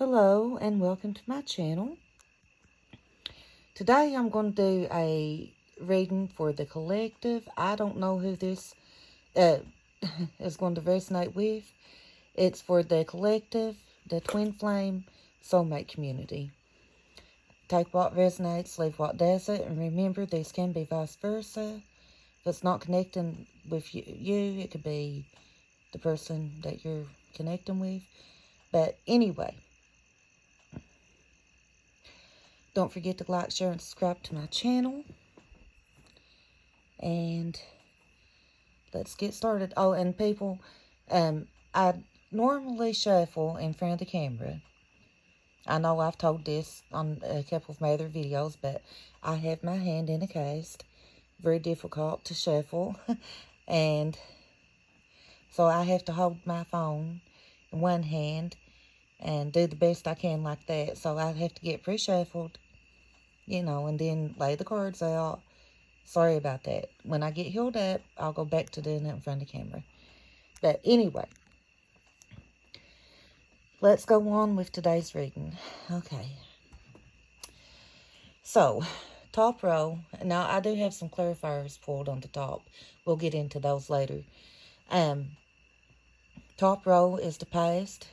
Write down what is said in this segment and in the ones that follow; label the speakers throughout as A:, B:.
A: Hello and welcome to my channel. Today I'm going to do a reading for the collective. I don't know who this is going to resonate with. It's for the collective, the Twinflame Soulmate community. Take what resonates, leave what doesn't, and remember this can be vice versa. If it's not connecting with you, it could be the person that you're connecting with. But anyway, don't forget to like, share, and subscribe to my channel. And let's get started. Oh, and people, I normally shuffle in front of the camera. I know I've told this on a couple of my other videos, but I have my hand in a cast. Very difficult to shuffle. And so I have to hold my phone in one hand and do the best I can like that. So I have to get pre-shuffled, you know, and then lay the cards out. Sorry about that. When I get healed up, I'll go back to doing it in front of the camera. But anyway, let's go on with today's reading. Okay. So, top row. Now, I do have some clarifiers pulled on the top. We'll get into those later. Top row is the past.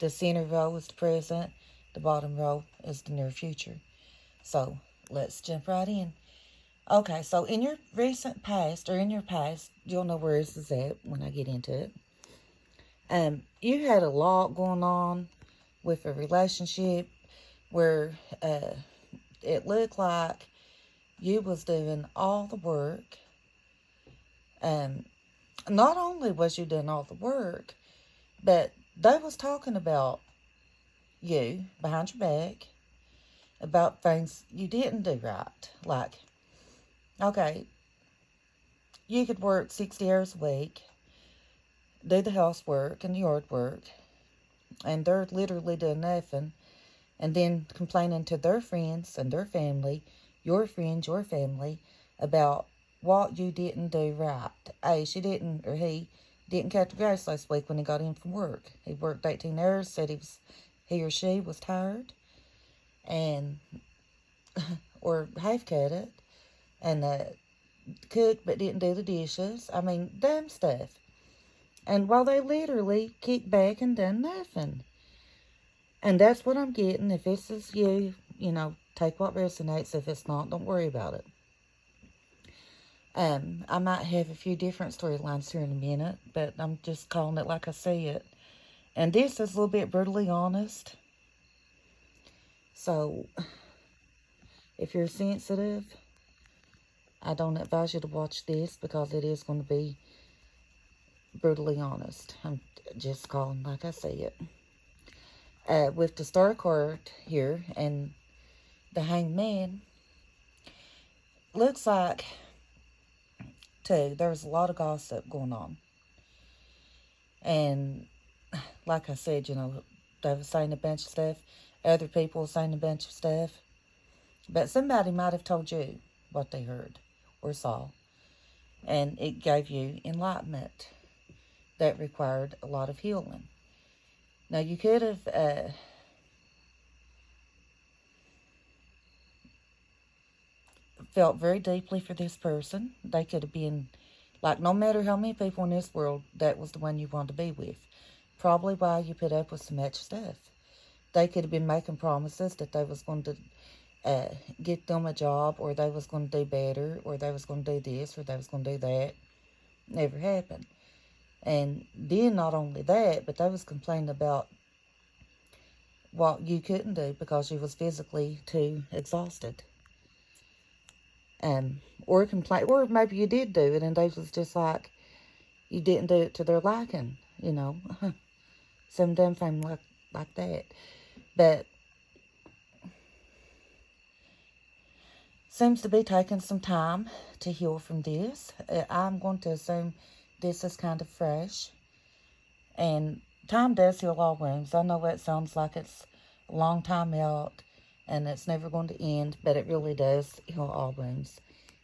A: The center row is the present. The bottom row is the near future. So, let's jump right in. Okay, so in your recent past, or in your past, you'll know where this is at when I get into it. You had a lot going on with a relationship where it looked like you was doing all the work. Not only was you doing all the work, but they was talking about you behind your back, about things you didn't do right. Like, okay, you could work 60 hours a week, do the housework and the yard work, and they're literally doing nothing, and then complaining to their friends and their family, your friends, your family, about what you didn't do right. Hey, she didn't, or he didn't cut the grass last week when he got in from work. He worked 18 hours, said he or she was tired, and or half cut it, and cooked but didn't do the dishes. I mean, dumb stuff. And while they literally kicked back and done nothing. And that's what I'm getting. If this is you, you know, take what resonates. If it's not, don't worry about it. I might have a few different storylines here in a minute, but I'm just calling it like I see it. And this is a little bit brutally honest. So, if you're sensitive, I don't advise you to watch this because it is going to be brutally honest. I'm just calling like I see it. With the star card here and the Hanged Man, looks like, too, there's a lot of gossip going on. And like I said, you know, they were saying a bunch of stuff. Other people were saying a bunch of stuff. But somebody might have told you what they heard or saw. And it gave you enlightenment that required a lot of healing. Now, you could have felt very deeply for this person. They could have been, like, no matter how many people in this world, that was the one you wanted to be with. Probably why you put up with so much stuff. They could have been making promises that they was going to get them a job, or they was going to do better, or they was going to do this, or they was going to do that. Never happened. And then not only that, but they was complaining about what you couldn't do because you was physically too exhausted. Or complain, or maybe you did do it, and they was just like, you didn't do it to their liking, you know. Some dumb thing like that. But seems to be taking some time to heal from this. I'm going to assume this is kind of fresh. And time does heal all wounds. I know it sounds like it's a long time out and it's never going to end, but it really does heal all wounds.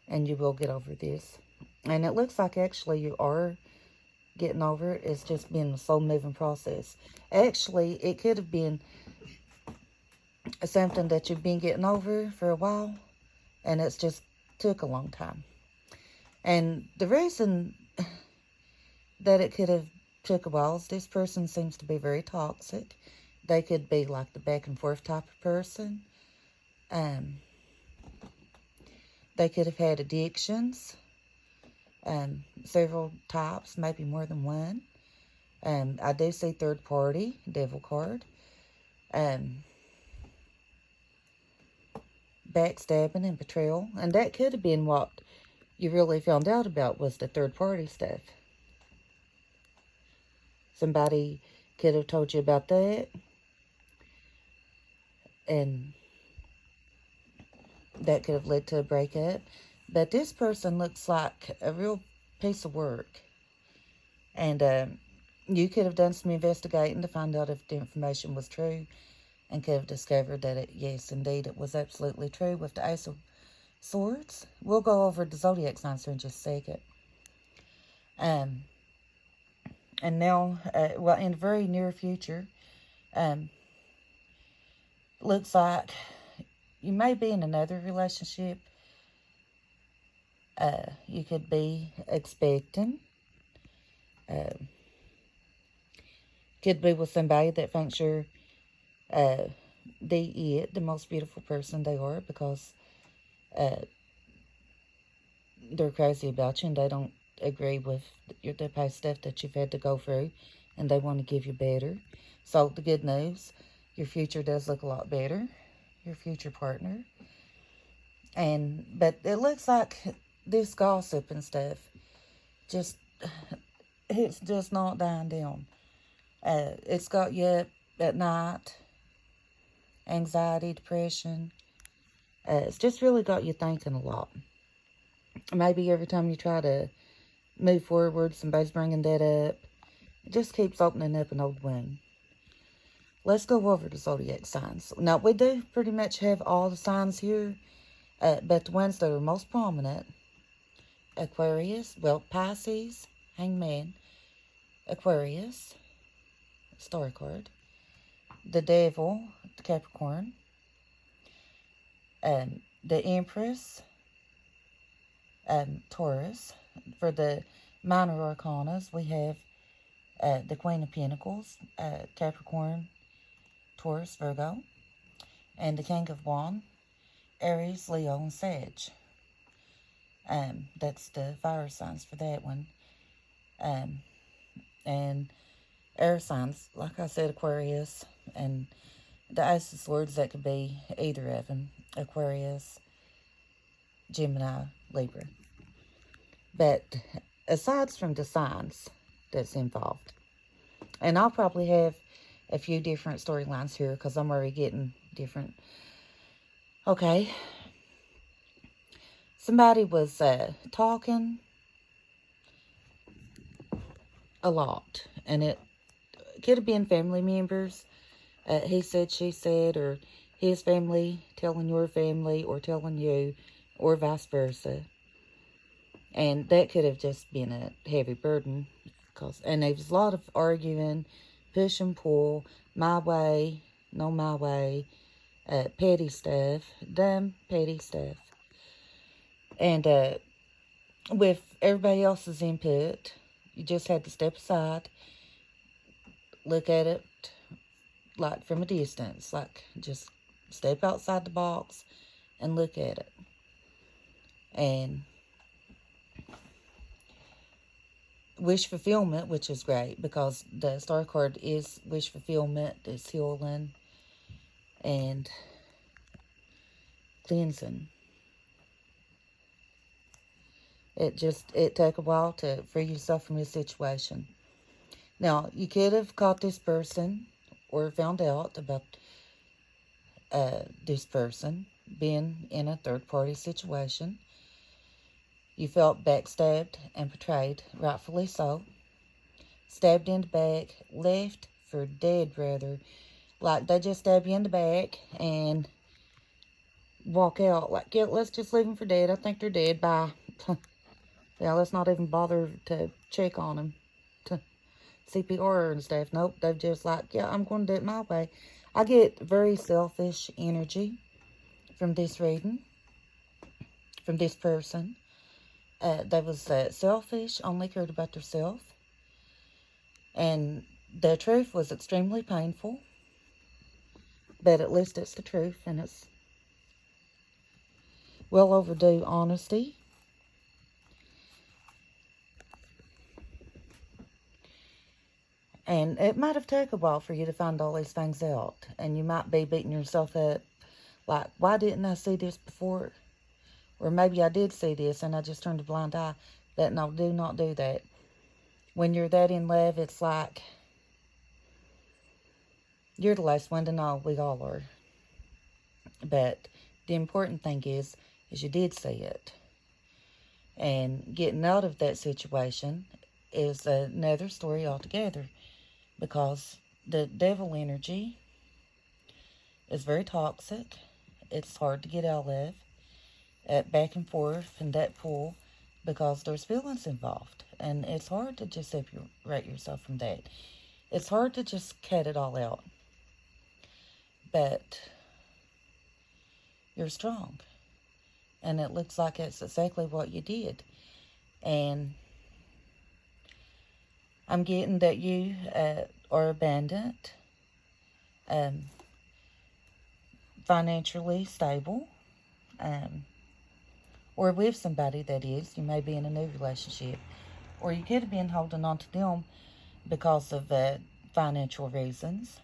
A: And you will get over this. And it looks like actually you are getting over it. It's just been a slow moving process. Actually, it could have been something that you've been getting over for a while, and it's just took a long time. And the reason that it could have took a while is this person seems to be very toxic. They could be like the back and forth type of person. They could have had addictions, several types, maybe more than one. I do see third party, devil card. Backstabbing and betrayal. And that could have been what you really found out about, was the third party stuff. Somebody could have told you about that. And that could have led to a breakup. But this person looks like a real piece of work. And you could have done some investigating to find out if the information was true, and could have discovered that yes, indeed, it was absolutely true with the Ace of Swords. We'll go over the Zodiac Signs here in just a second. And now, well, in the very near future, looks like you may be in another relationship. You could be expecting. Could be with somebody that thinks you're the most beautiful person they are, because they're crazy about you and they don't agree with the past stuff that you've had to go through, and they want to give you better. So the good news, your future does look a lot better, your future partner. But it looks like this gossip and stuff, it's just not dying down. It's got you up at night, anxiety, depression. It's just really got you thinking a lot. Maybe every time you try to move forward, somebody's bringing that up. It just keeps opening up an old wound. Let's go over the Zodiac Signs. Now, we do pretty much have all the signs here, but the ones that are most prominent: Aquarius, well, Pisces, Hangman, Aquarius, Star card, the Devil, the Capricorn, the Empress, Taurus. For the minor arcanas, we have the Queen of Pentacles, Capricorn, Taurus, Virgo, and the King of Wands, Aries, Leo, and Sag. That's the fire signs for that one. And air signs, like I said, Aquarius, and the Ace of Swords, that could be either of them: Aquarius, Gemini, Libra. But aside from the signs that's involved, and I'll probably have a few different storylines here because I'm already getting different. Okay. Somebody was talking a lot, and it could have been family members. He said, she said, or his family telling your family or telling you, or vice versa. And that could have just been a heavy burden. And there was a lot of arguing, push and pull, my way, no my way, petty stuff, dumb petty stuff. And with everybody else's input, you just had to step aside, look at it like from a distance, like just step outside the box and look at it. And wish fulfillment, which is great because the star card is wish fulfillment, it's healing and cleansing. It took a while to free yourself from this situation. Now, you could have caught this person or found out about this person being in a third-party situation. You felt backstabbed and betrayed, rightfully so. Stabbed in the back, left for dead, rather. Like, they just stab you in the back and walk out. Like, yeah, let's just leave them for dead. I think they're dead. Bye. Yeah, let's not even bother to check on them. To CPR and stuff. Nope, they're just like, yeah, I'm going to do it my way. I get very selfish energy from this reading, from this person. That was selfish, only cared about themselves. And the truth was extremely painful. But at least it's the truth, and it's well overdue honesty. And it might have taken a while for you to find all these things out. And you might be beating yourself up like, why didn't I see this before? Or maybe I did see this and I just turned a blind eye. But no, do not do that. When you're that in love, it's like you're the last one to know. We all are. But the important thing is you did see it. And getting out of that situation is another story altogether. Because the devil energy is very toxic. It's hard to get out of. Back and forth in that pool, because there's feelings involved. And it's hard to just separate yourself from that. It's hard to just cut it all out. But you're strong. And it looks like it's exactly what you did. And I'm getting that you are abundant, financially stable, or with somebody that is. You may be in a new relationship. Or you could have been holding on to them because of financial reasons.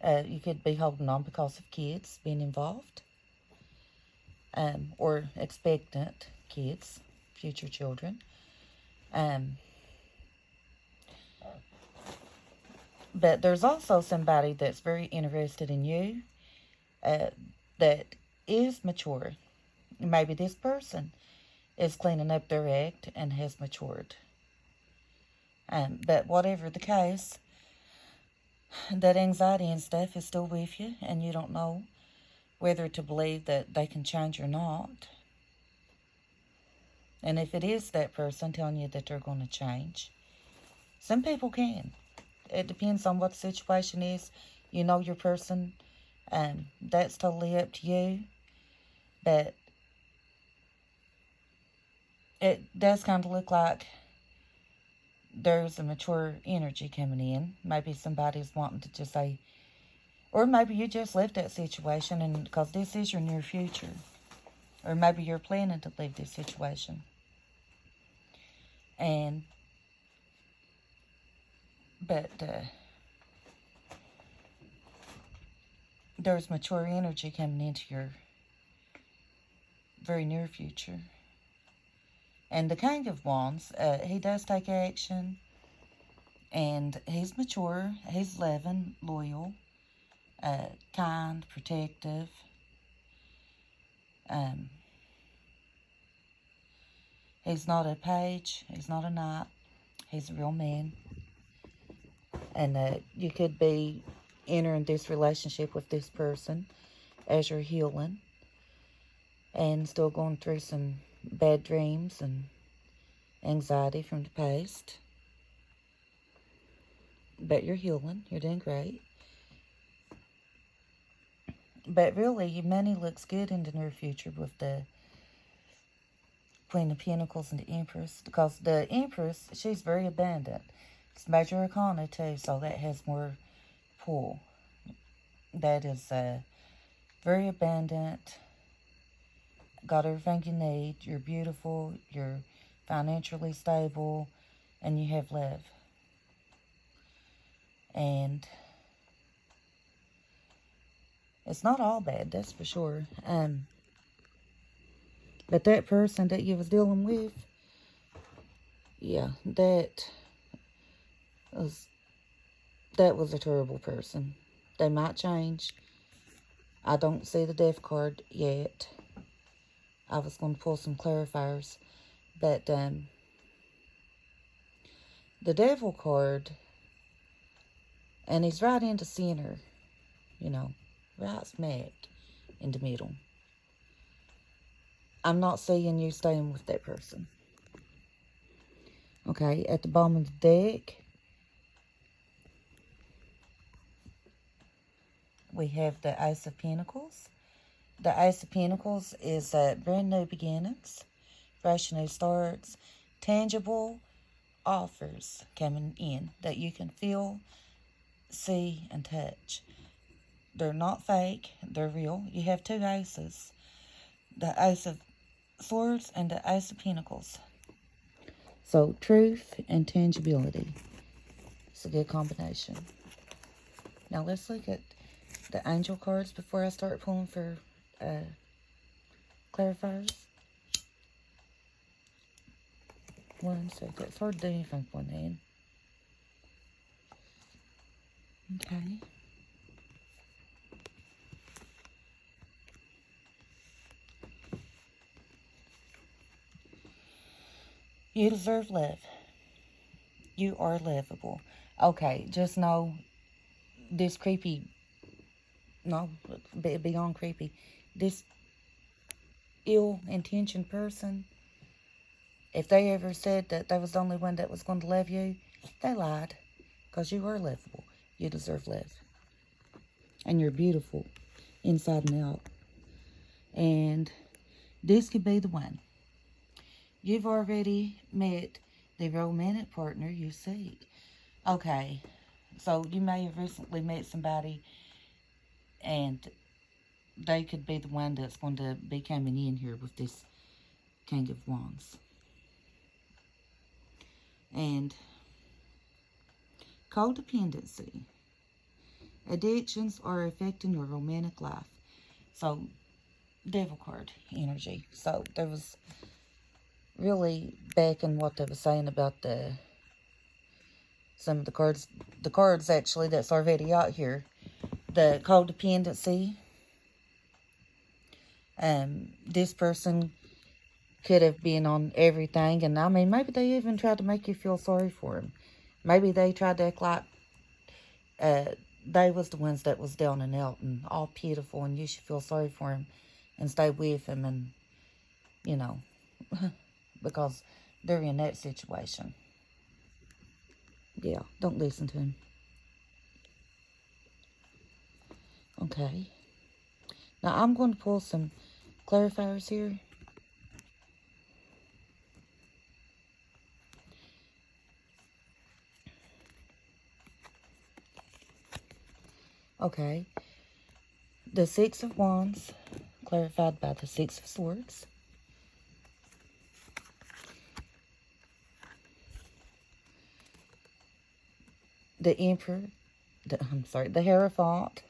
A: You could be holding on because of kids being involved. Or expectant kids, future children. But there's also somebody that's very interested in you, that is mature. Maybe this person is cleaning up their act and has matured. But whatever the case, that anxiety and stuff is still with you, and you don't know whether to believe that they can change or not. And if it is that person telling you that they're going to change, some people can. It depends on what the situation is. You know your person. That's totally up to you. But it does kind of look like there's a mature energy coming in. Maybe somebody's wanting to just say, or maybe you just left that situation, and because this is your near future. Or maybe you're planning to leave this situation. But there's mature energy coming into your very near future. And the King of Wands, he does take action. And he's mature. He's loving, loyal, kind, protective. He's not a page. He's not a knight. He's a real man. And you could be entering this relationship with this person as you're healing. And still going through some bad dreams and anxiety from the past. But you're healing. You're doing great. But really, your money looks good in the near future with the Queen of Pentacles and the Empress. Because the Empress, she's very abundant. It's Major Arcana too, so that has more pull. That is very abundant. Got everything you need. You're beautiful. You're financially stable. And you have love. And it's not all bad, that's for sure. But that person that you was dealing with, yeah, that was a terrible person. They might change. I don't see the Death card yet. I was going to pull some clarifiers. But the Devil card, and he's right into center, you know, right smack in the middle. I'm not seeing you staying with that person. Okay, at the bottom of the deck, we have the Ace of Pentacles. The Ace of Pentacles is brand new beginnings, fresh new starts, tangible offers coming in that you can feel, see, and touch. They're not fake, they're real. You have two aces, the Ace of Swords and the Ace of Pentacles. So, truth and tangibility. It's a good combination. Now, let's look at the angel cards before I start pulling for clarifiers. One second. It's hard to do anything with one hand. Okay. You deserve love. You are lovable. Okay, just know this creepy, no, beyond creepy, this ill-intentioned person, if they ever said that they was the only one that was going to love you, they lied. Because you are lovable. You deserve love. And you're beautiful inside and out. And this could be the one. You've already met the romantic partner you seek. Okay, so you may have recently met somebody and they could be the one that's going to be coming in here with this King of Wands. And codependency. Addictions are affecting your romantic life. So, Devil card energy. So, there was really back in what they were saying about some of the cards actually that's already out here. The codependency. This person could have been on everything, and I mean, maybe they even tried to make you feel sorry for him. Maybe they tried to act like they was the ones that was down and out and all pitiful, and you should feel sorry for him and stay with him, and, you know, because they're in that situation. Yeah, don't listen to him. Okay. Now, I'm going to pull some clarifiers here. Okay. The Six of Wands, clarified by the Six of Swords. The Emperor, the Hierophant.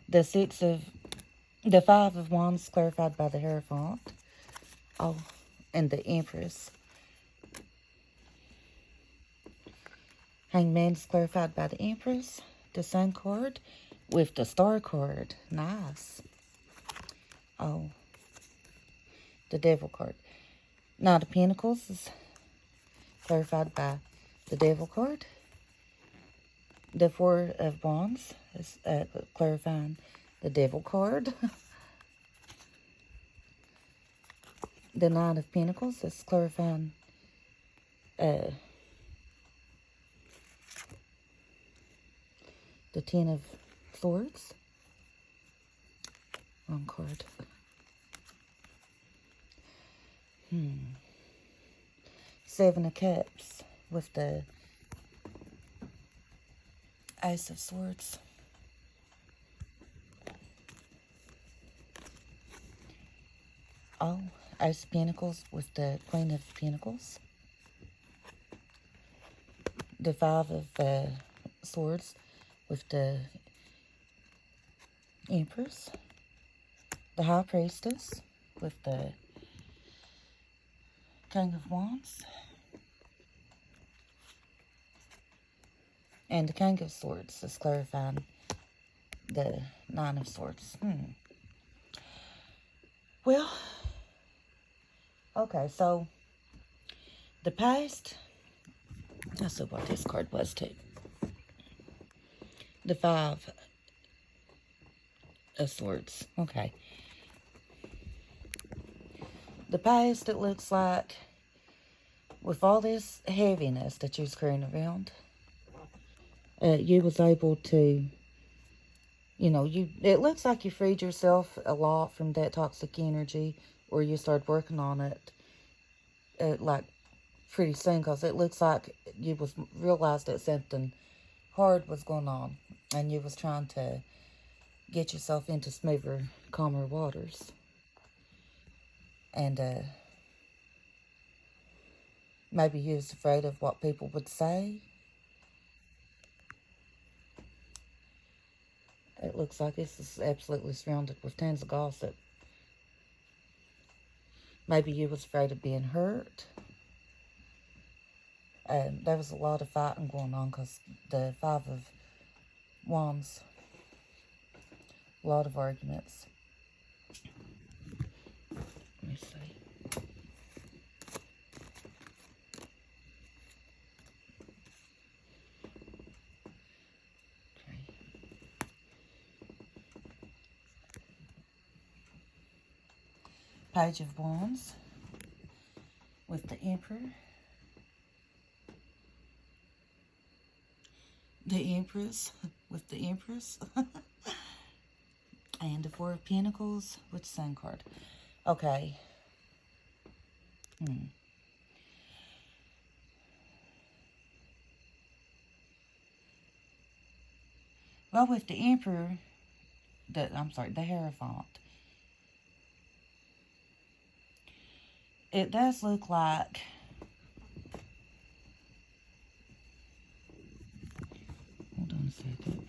A: The Five of Wands, clarified by the Hierophant. Oh, and the Empress. Hangman is clarified by the Empress. The Sun card with the Star card. Nice. Oh, the Devil card. Knight of Pentacles is clarified by the Devil card. The Four of Wands is clarifying the Devil card. The Nine of Pentacles is clarifying the Ten of Swords. Wrong card. Seven of Cups with the Ace of Swords. Oh, Ace of Pentacles with the Queen of Pentacles. The Five of Swords with the Empress. The High Priestess with the King of Wands. And the King of Swords is clarifying the Nine of Swords. Well, okay, so the past, let's see what this card was too. The Five of Swords. Okay. The past, it looks like, with all this heaviness that you was carrying around, you was able to You know, it looks like you freed yourself a lot from that toxic energy, or you started working on it, like pretty soon, because it looks like you was realized that something hard was going on, and you was trying to get yourself into smoother, calmer waters. And maybe you was afraid of what people would say. It looks like this is absolutely surrounded with tons of gossip. Maybe you was afraid of being hurt. There was a lot of fighting going on because the Five of Wands, a lot of arguments. Let me see. Okay. Page of Wands with the Emperor. The Empress with the Empress. And the Four of Pentacles with the Sun card. Okay. Well, with the Emperor, the Hierophant, it does look like hold on a second.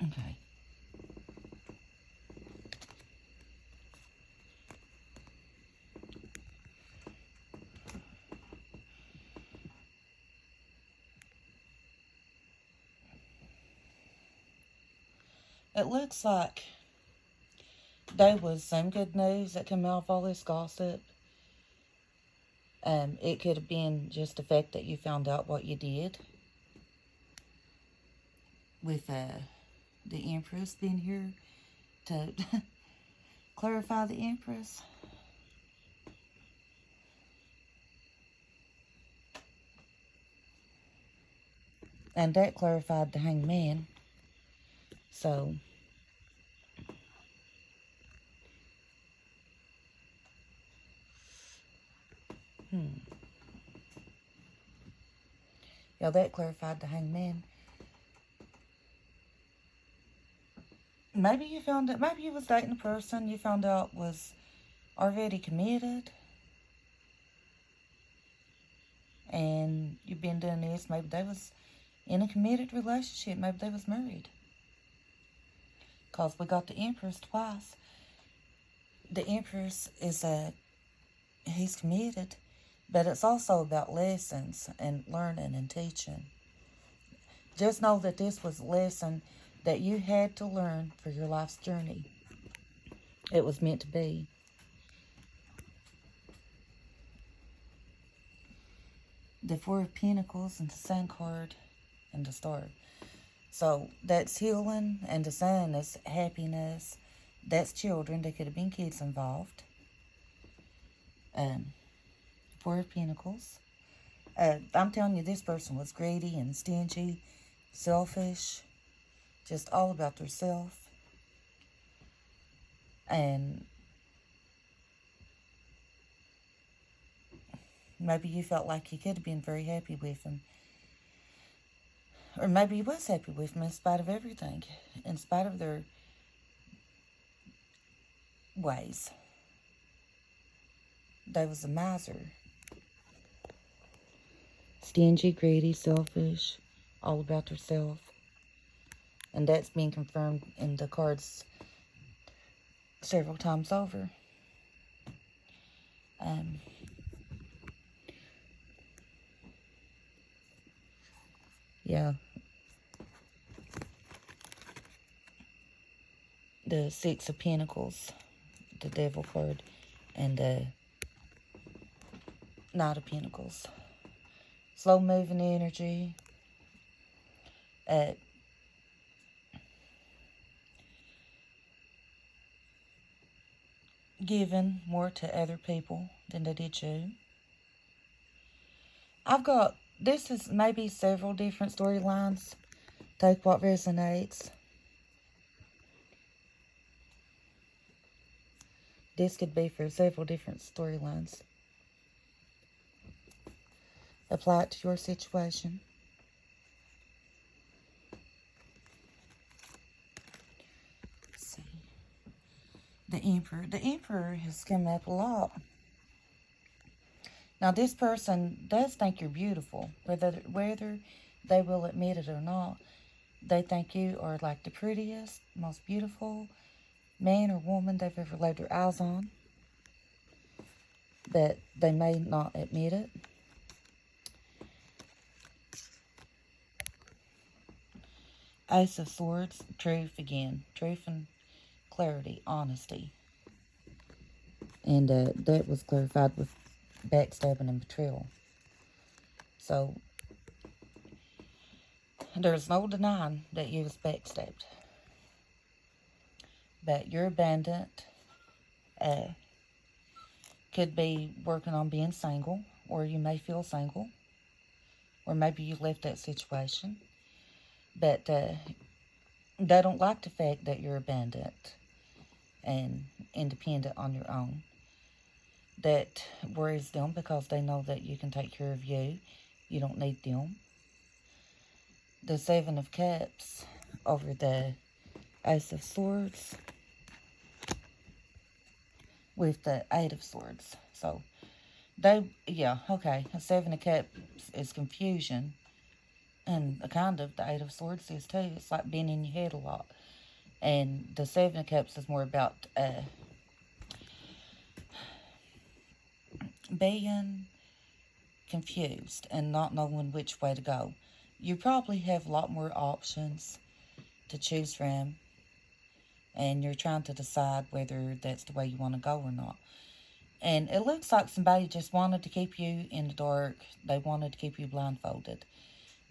A: Okay. It looks like there was some good news that came out of all this gossip. It could have been just the fact that you found out what you did with the Empress being here to clarify the Empress. And that clarified the Hanged Man. So, yeah, that clarified the Hanged Man. Maybe you found out, maybe you was dating a person you found out was already committed. And you've been doing this. Maybe they was in a committed relationship. Maybe they was married. Because we got the Empress twice. The Empress is he's committed. But it's also about lessons and learning and teaching. Just know that this was a lesson that you had to learn for your life's journey. It was meant to be. The Four of Pentacles and the Sun card and the Star. So that's healing, and the Sun is happiness. That's children. There could have been kids involved. Four of Pentacles. I'm telling you, this person was greedy and stingy, selfish, just all about themselves. And maybe you felt like you could have been very happy with him. Or maybe you was happy with him in spite of everything, in spite of their ways. They was a miser. Stingy, greedy, selfish, all about herself. And that's being confirmed in the cards several times over. Yeah. The Six of Pentacles, the Devil card, and the Knight of Pentacles. Slow moving energy. Giving more to other people than they did you. This is maybe several different storylines Take what resonates. This could be for several different storylines. Apply it to your situation. Let's see. The Emperor. The Emperor has come up a lot. Now, this person does think you're beautiful, whether they will admit it or not. They think you are like the prettiest, most beautiful man or woman they've ever laid their eyes on. But they may not admit it. Ace of Swords, truth again. Truth and clarity, honesty. And that was clarified with backstabbing and betrayal. So, there's no denying that you was backstabbed. But you're abandoned. Could be working on being single, or you may feel single, or maybe you left that situation. But they don't like the fact that you're abandoned and independent on your own. That worries them because they know that you can take care of you. You don't need them. The Seven of Cups over the Ace of Swords with the Eight of Swords. So, a Seven of Cups is confusion. And kind of the Eight of Swords is too. It's like being in your head a lot. And the Seven of Cups is more about being confused and not knowing which way to go. You probably have a lot more options to choose from. And you're trying to decide whether that's the way you want to go or not. And it looks like somebody just wanted to keep you in the dark. They wanted to keep you blindfolded.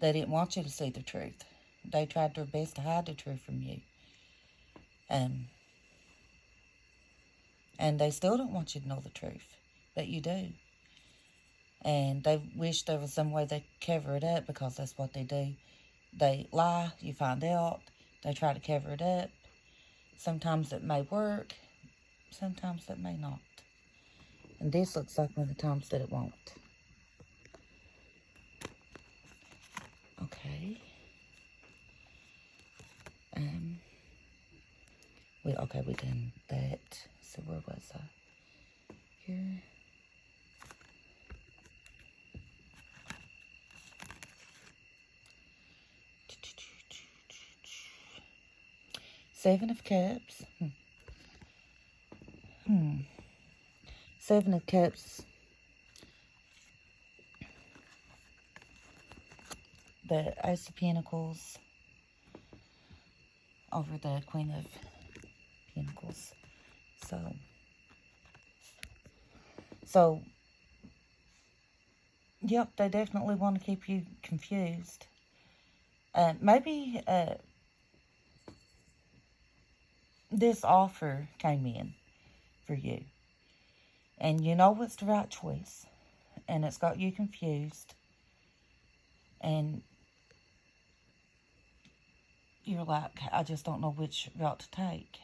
A: They didn't want you to see the truth. They tried their best to hide the truth from you. And they still don't want you to know the truth. But you do. And they wish there was some way they could cover it up, because that's what they do. They lie, you find out. They try to cover it up. Sometimes it may work. Sometimes it may not. And this looks like one of the times that it won't. Okay. We done that. So where was I? Here. Seven of Cups. Seven of Cups. The Ace of Pentacles over the Queen of Pentacles. So, yep, they definitely want to keep you confused. Maybe this offer came in for you, and you know it's the right choice, and it's got you confused, and you're like, I just don't know which route to take.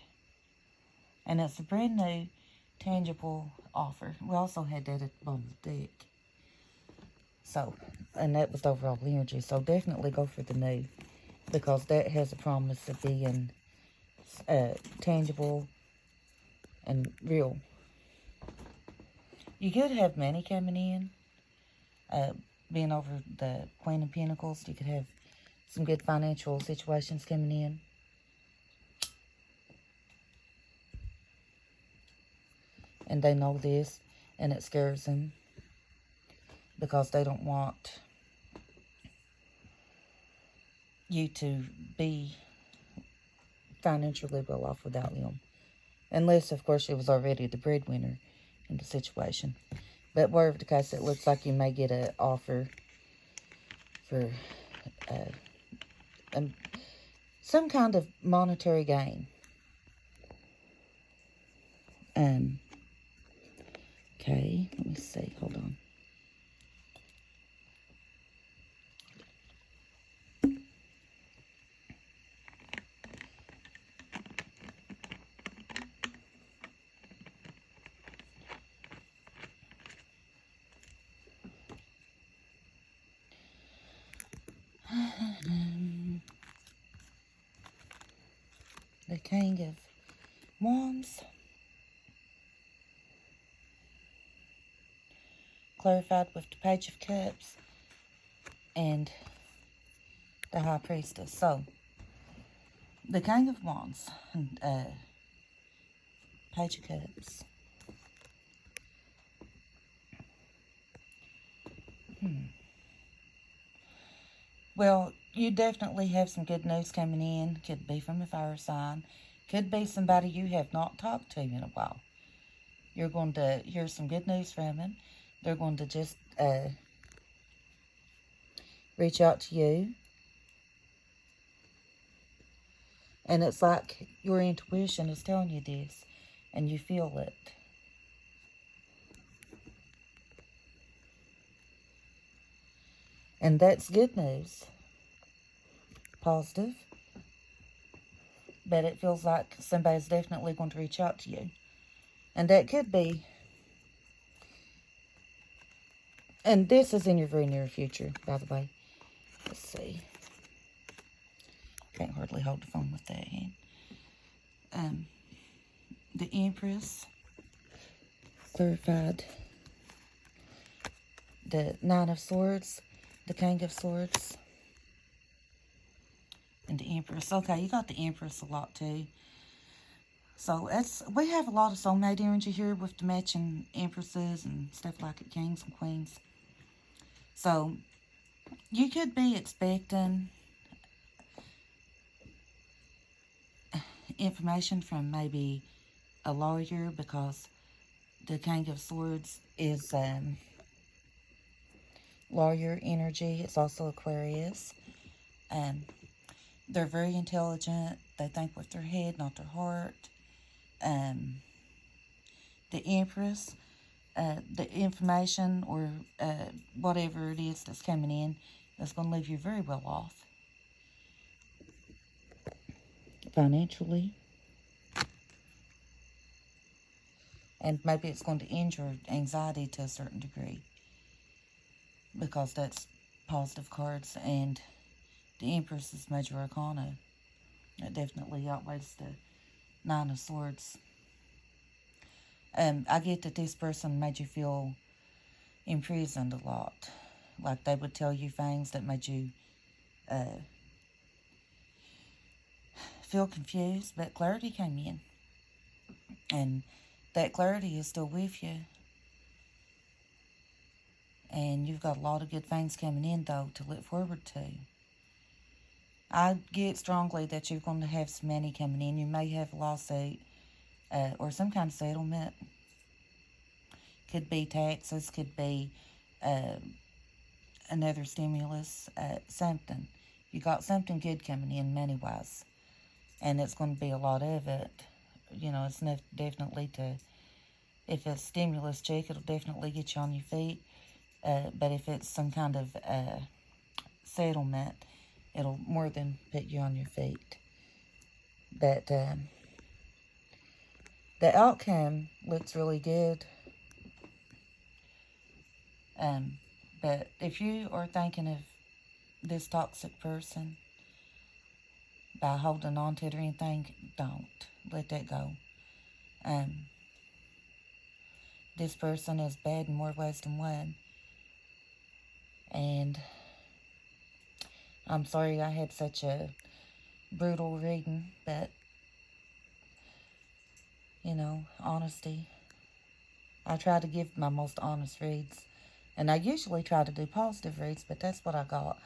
A: And it's a brand new, tangible offer. We also had that at the bottom of the deck. So, and that was the overall energy. So definitely go for the new, because that has a promise of being tangible and real. You could have money coming in. Being over the Queen of Pentacles, you could have some good financial situations coming in. And they know this, and it scares them, because they don't want you to be financially well off without them. Unless, of course, you was already the breadwinner in the situation. But whatever the case, it looks like you may get an offer for some kind of monetary gain. Okay, let me see. Hold on. The King of Wands. Clarified with the Page of Cups and the High Priestess. So, the King of Wands and Page of Cups. Well, you definitely have some good news coming in. Could be from a fire sign. Could be somebody you have not talked to in a while. You're going to hear some good news from them. They're going to just reach out to you. And it's like your intuition is telling you this, and you feel it. And that's good news. Positive. But it feels like somebody's definitely going to reach out to you. And that could be, and this is in your very near future, by the way. Let's see. Can't hardly hold the phone with that hand. The Empress. Clarified. The Nine of Swords. The King of Swords. And the Empress. Okay, you got the Empress a lot too. So we have a lot of soulmate energy here with the matching Empresses and stuff like it, Kings and Queens. So you could be expecting information from maybe a lawyer, because the King of Swords is lawyer energy. It's also Aquarius. They're very intelligent. They think with their head, not their heart. The Empress, the information or whatever it is that's coming in is going to leave you very well off financially. And maybe it's going to end your anxiety to a certain degree, because that's positive cards, and the Empress is Major Arcana. It definitely outweighs the Nine of Swords. I get that this person made you feel imprisoned a lot. Like they would tell you things that made you feel confused, but clarity came in. And that clarity is still with you. And you've got a lot of good things coming in, though, to look forward to. I get strongly that you're going to have some money coming in. You may have a lawsuit or some kind of settlement. Could be taxes, could be another stimulus, something. You got something good coming in money-wise. And it's going to be a lot of it. You know, it's definitely if it's a stimulus check, it'll definitely get you on your feet. But if it's some kind of settlement, it'll more than put you on your feet. But the outcome looks really good. But if you are thinking of this toxic person by holding on to it or anything, don't. Let that go. This person is bad in more ways than one. And I'm sorry I had such a brutal reading, but, you know, honesty. I try to give my most honest reads. And I usually try to do positive reads, but that's what I got.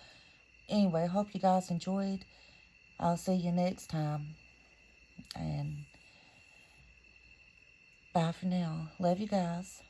A: Anyway, I hope you guys enjoyed. I'll see you next time. And bye for now. Love you guys.